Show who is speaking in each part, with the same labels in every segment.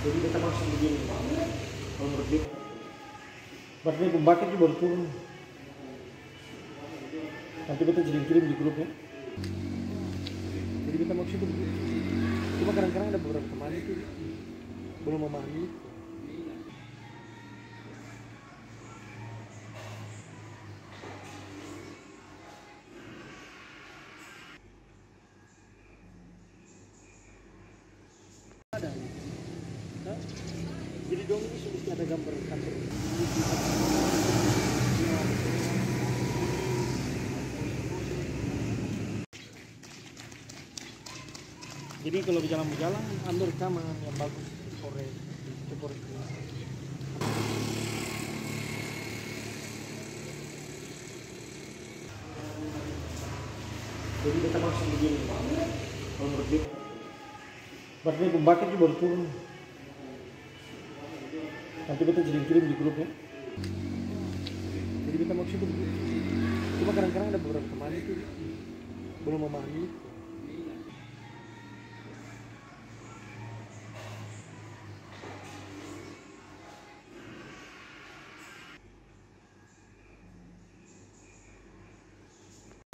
Speaker 1: Jadi kita langsung begini. Kalau menurut dia, berarti pembakar itu baru turun. Nanti kita kirim di grupnya. Jadi kita maksudnya begitu. Cuma kadang-kadang ada beberapa teman itu belum memahami. Ada. Hah? Jadi dong ini sudah ada gambar kantor. Jadi kalau berjalan-jalan ambil rekaman yang bagus sore. Jadi kita langsung begini. Kalau menurut dia, berarti pembakar itu baru turun. Nanti kita kirim di grupnya. Jadi kita maksudnya begitu. Cuma kadang-kadang ada beberapa teman itu belum memahami.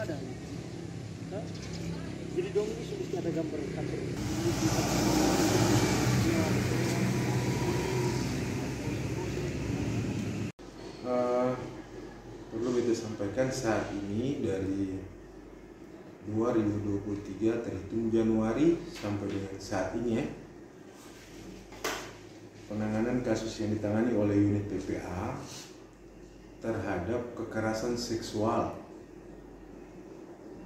Speaker 1: Ada. Hah? Jadi dong ini sudah ada gambar kantor.
Speaker 2: Perlu kita sampaikan saat ini dari 2023 terhitung Januari sampai dengan saat ini ya, penanganan kasus yang ditangani oleh unit PPA terhadap kekerasan seksual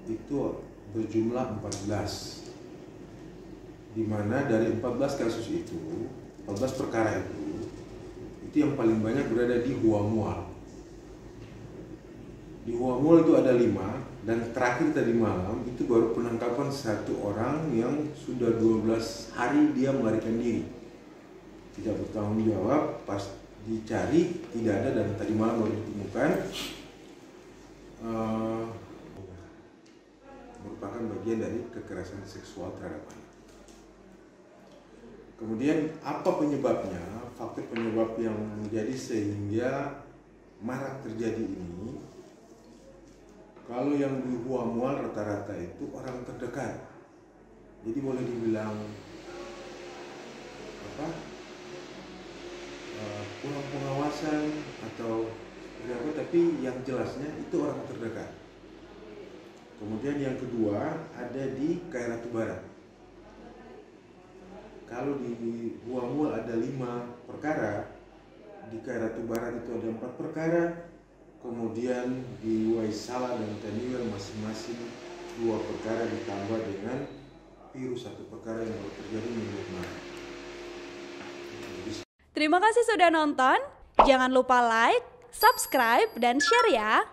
Speaker 2: itu berjumlah 14, di mana dari 14 kasus itu, 14 perkara itu yang paling banyak berada di Huamual. Di Huamual itu ada 5, dan terakhir tadi malam itu baru penangkapan 1 orang yang sudah 12 hari dia melarikan diri, tidak bertanggung jawab, pas dicari tidak ada, dan tadi malam baru ditemukan. Merupakan bagian dari kekerasan seksual terhadap anak. Kemudian apa penyebabnya, faktor penyebab yang menjadi sehingga marak terjadi ini? Kalau yang di Huamual rata-rata itu orang terdekat, jadi boleh dibilang kurang pengawasan atau berapa, tapi yang jelasnya itu orang terdekat. Kemudian yang kedua ada di Kairatu Barat. Kalau di Huamual ada 5 perkara, di Kairatu Barat itu ada 4 perkara, kemudian di Waisala dan Taniwer masing-masing 2 perkara ditambah dengan virus 1 perkara yang baru terjadi minggu kemarin.
Speaker 3: Terima kasih sudah nonton. Jangan lupa like, subscribe, dan share ya.